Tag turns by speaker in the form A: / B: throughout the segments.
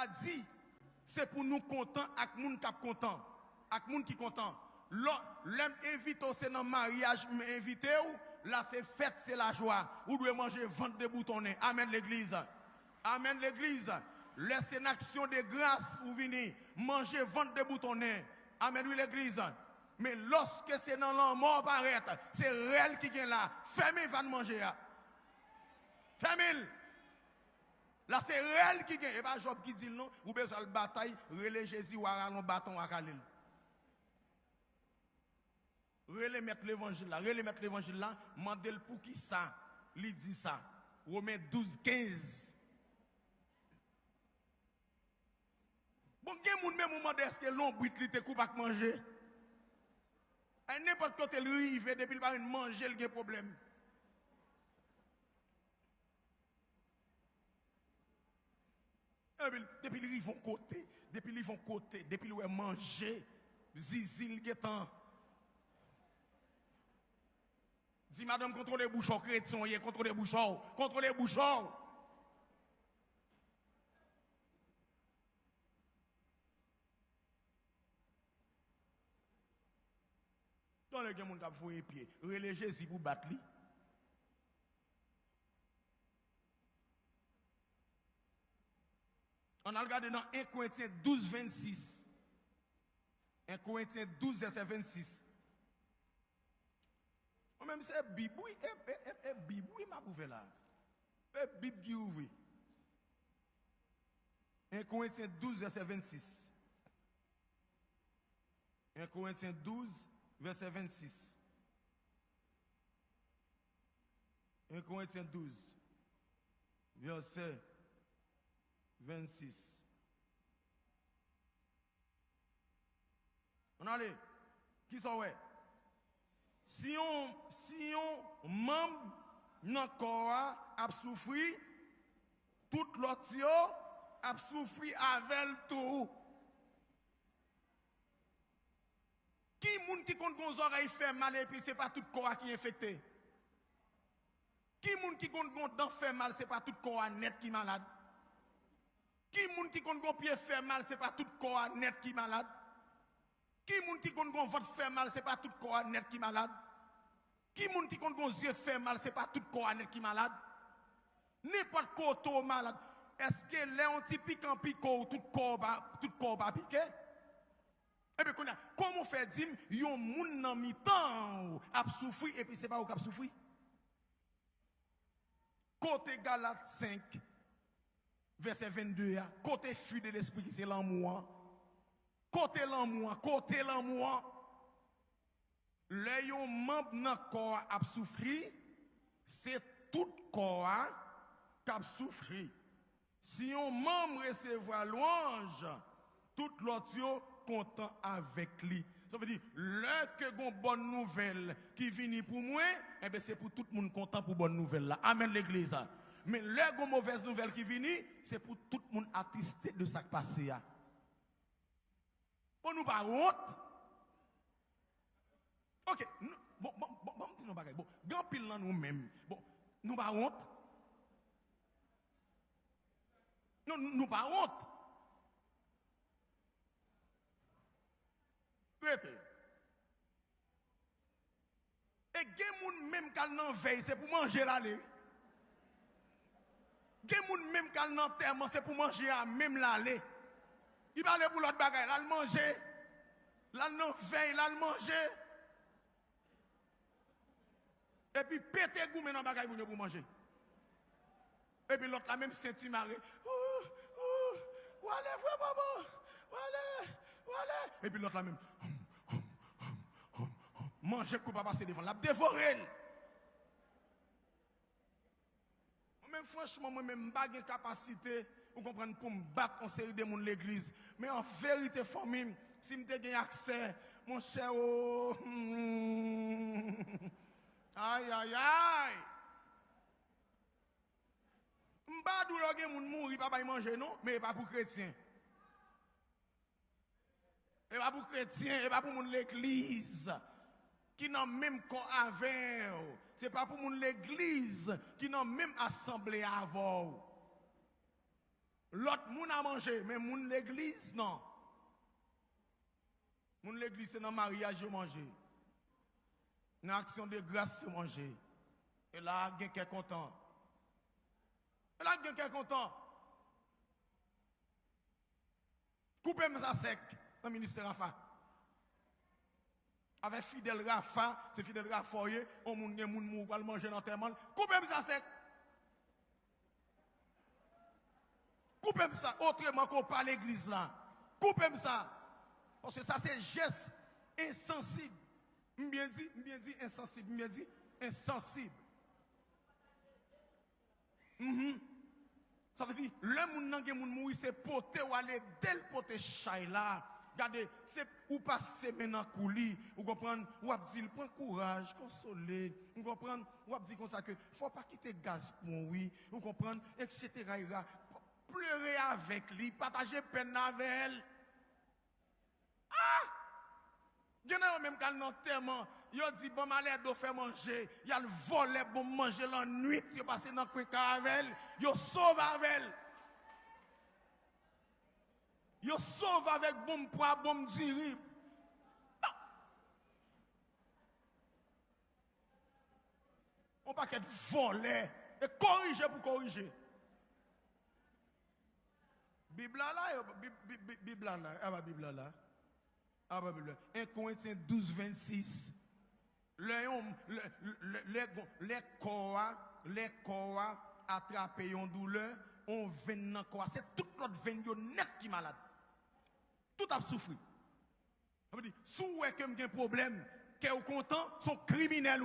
A: dit, c'est pour nous contents avec moun qui content, avec moun qui content. L'homme invite au dans mariage, invité ou là c'est fête, c'est la joie. Ou doit manger vente de boutonnés. Amen l'église. Amen l'église. Laissez une action de grâce ou venir manger vente de boutonnés. Amen oui l'église. Mais lorsque c'est dans l'an mort paraître, c'est réel qui vient là. Fermez va manger. Fermez. Là, c'est réel qui gagne. Et pas Job qui dit non, vous besoin de bataille, relais Jésus ou un bâton à Khalil. Relais mettre l'évangile là, relais mettre l'évangile là, mandel pour qui ça, lui dit ça. Romains 12, 15. Bon, il y a des gens qui demandent est-ce que l'on brûle, il te coupe à manger. Et n'importe côté, il arrive, depuis qu'il va manger, il y a un problème. Depuis qu'ils vont côté, depuis qu'ils vont côté, depuis qu'ils vont manger, zizil guetant. Dis madame, contrôlez les bouchons chrétiens, contrôlez les bouchons, contrôlez les bouchons. Dans les gens qui ont fait un pied, relais Jésus pour battre lui. On a regardé dans 1 Corinthiens 12, 26. 1 Corinthiens 12, verset 26. Même c'est Bible, oui, Bible, oui, m'a ouvert là. C'est Bible qui ouvre. 1 Corinthiens 12, verset 26. 1 Corinthiens 12, verset 26. 1 Corinthiens 12, verset 26. On allait. Qui sont ouais? Si on membre dans le corps a souffri, tout l'autre a souffri avec tout. Qui moun qui compte gon oreille fait mal et puis c'est pas tout corps qui est infecté? Qui moun qui compte gon dent fait mal, c'est pas tout corps net qui est malade? Qui moun qui compte gon pied fait mal, c'est pas tout corps net qui est malade? Qui moun qui compte gon ventre fait mal, c'est pas tout corps net qui est malade? Qui moun qui compte gon yeux fait mal, c'est pas tout corps net qui est malade? N'importe quoi malade. Est-ce que les on typique en pico tout corps va piquer? Et puis comment on fait dire yon moun nan mi-temps a souffri et puis c'est pas ou qui a souffri? Côté Galates 5 verset 22, côté fuite de l'esprit, c'est l'amour. Côté l'amour, côté l'amour. Les yon membre dans corps a souffri, c'est tout corps qui a souffri. Si yon membre recevoir louange, tout l'autre content avec lui. Ça veut dire, là que gon bonne nouvelle qui vient pour moi, eh bien c'est pour tout le monde content pour bonne nouvelle là. Amen l'église. Mais là gon mauvaise nouvelle qui vient, c'est pour tout le monde attristé de ça qui passe. Bon nous pas honte. OK, bon nous bagay. Bon, grand pile là nous même. Bon, nous pas honte. Non, nous pas honte. Et gen moun même kal nan veille, c'est pour manger l'aller. Gen moun même kal nan terme, c'est pour manger à même l'aller. Il va aller pour l'autre bagaille, là le manger. Là nan veille, là le manger. Et puis péter goumé dans bagaille pour manger. Et puis l'autre la même senti maré. Allez, frère maman. Allez. Et puis l'autre la même. Manger pour pas passer devant. La dévorer. Même franchement, moi-même, je n'ai pas de capacité pour comprendre pour me battre en série de monde l'église. Mais en vérité, famille, si je n'ai accès, mon cher, oh, aïe. Je ne pas douloureux que moun mourir, pas manger, non, mais pas pour chrétien. Et pas pour chrétien, et pas pour l'église qui n'a même corps avec. Ce n'est pas pour l'église qui n'a même assemblée avant. L'autre moun a mangé, mais moun l'église, non. Moun l'église, c'est dans le mariage, manger. Dans l'action de grâce, c'est manger. Et là, il y a quelqu'un content. Et là, il y a quelqu'un content. Coupez-moi ça sec dans le ministère Rafa. Avec Fidel Rafa, c'est Fidel Rafa, on moun va manger dans le monde. Coupez-moi ça sec. Coupez-moi ça, autrement qu'on parle l'église là. Coupez-moi ça. Parce que ça, c'est geste insensible. Bien dit insensible. Bien dit insensible. Ça veut dire, le monde nan gen moun mouri, c'est poté ou aller del poté chay là. Regardez, c'est ou passer maintenant coulis, ou comprendre, ou ap dit, prends courage, consoler, ou comprendre, ou ap dit comme ça que, faut pas quitter gaz pour oui, ou comprendre, etc. Pleurer avec lui, partager peine avec elle. Ah! Il y en a même quand non tellement, il dit bon malais d'eau fait manger, il y a le volet bon manger la nuit, il passe dans le avec elle, il sauve avec elle. Il sauve avec bon poids, bon diri. On pas qu'être volé et corriger pour corriger. Bible là, Bible là, ah bah Bible là. Ah bah Bible. 1 Corinthiens 12, 26. Les corps attrapés en douleur, on vient dans corps. C'est toute notre veine net qui est malade. Tout a souffert. Ça veut dire, si vous avez un problème, que vous content, sont criminels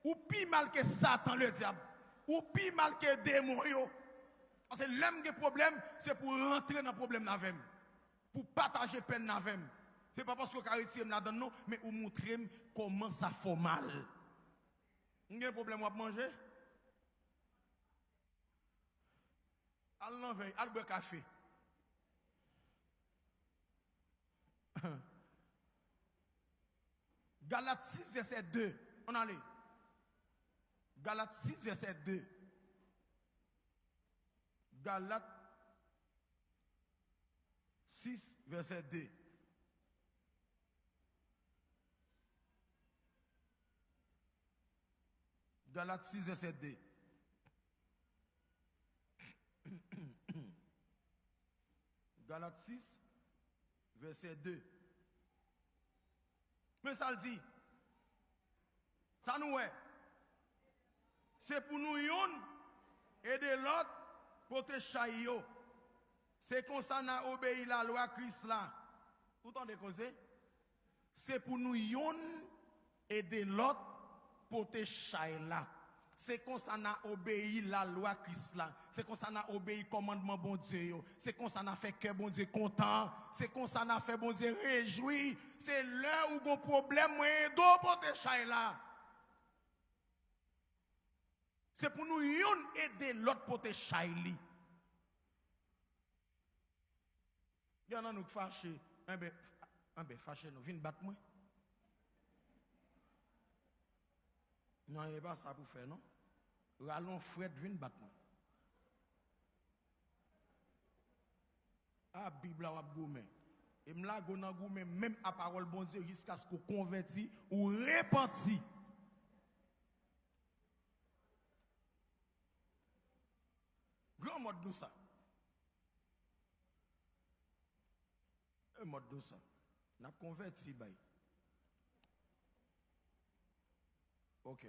A: ou pire mal que Satan le diable, ou pire mal que démon. Parce que l'homme qui a problème, c'est pour rentrer dans le problème avec pour partager peine avec. Ce n'est pas parce que vous avez retiré là-dedans, mais vous montrer comment ça fait mal. Vous avez un problème à manger? Allez en veille, allez boire café. Galates 6, verset 2. On allait. Galates 6, verset 2. Galates 6, verset 2. Galates 6, verset 2. Galates 6, verset 2. Mais ça le dit. Ça nous est. C'est pour nous yon et de l'autre pour te chailler. C'est comme ça qu'on a obéi la loi Christ là. Vous entendez causer? C'est pour nous yon et de l'autre pour te chailler là. C'est comme ça qu'on a obéi la loi Christ là. C'est comme ça qu'on a obéi le commandement bon Dieu. C'est comme ça qu'on a fait que bon Dieu content. C'est comme ça qu'on a fait bon Dieu réjoui. C'est là où on a un problème pour te chailler là. C'est pour nous yon aider l'autre pour te chailler. Il y en a nous fâchés. Fâchés, nous venons battre moi. Non, il n'y a pas ça pour faire, non? Rallons Fred, viens battre moi. Ah, Bible a goumé. Et m'la gona goumé même à parole bon Dieu jusqu'à ce qu'on convertit ou repenti. Grand mode de ça. Un mode de ça. N'a converti bay. OK.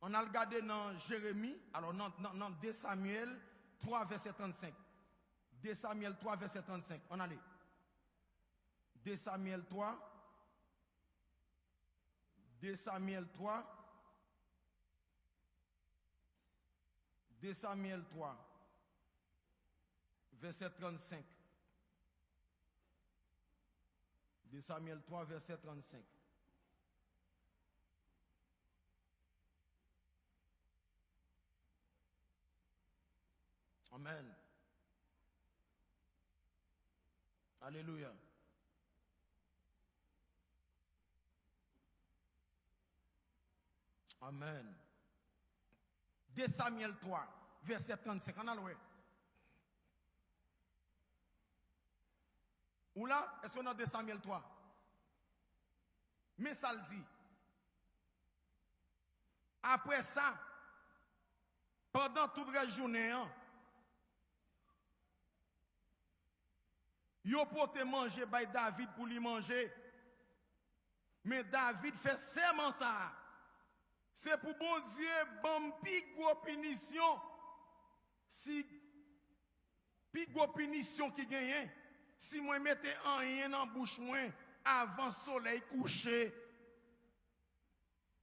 A: On a regardé dans Jérémie, alors dans 2 Samuel 3 verset 35. 2 Samuel 3 verset 35. On allait. 2 Samuel 3. 2 Samuel 3. 2 Samuel 3. Verset 35. 2 Samuel 3 verset 35. Amen. Alléluia. Amen. 2 Samuel 3, verset 35. On a loué. Ou là, est-ce qu'on a 2 Samuel 3? Mais ça le dit. Après ça, pendant toute la journée, yo pote manger by David pour lui manger. Mais David fait seulement ça. C'est pour bon Dieu, bon pigou punition. Si pigou punition qui gagne, si moi mettais un rien dans bouche moi avant le soleil couché.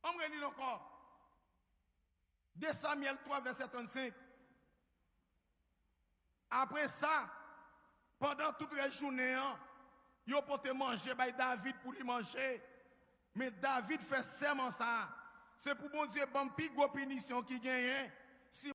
A: On me dit encore. 2 Samuel 3, verset 35. Après ça, pendant toute la journée, yo pote manger by David pour lui manger. Mais David fait seulement ça. C'est pour bon Dieu, bon pigou punition qui gagne.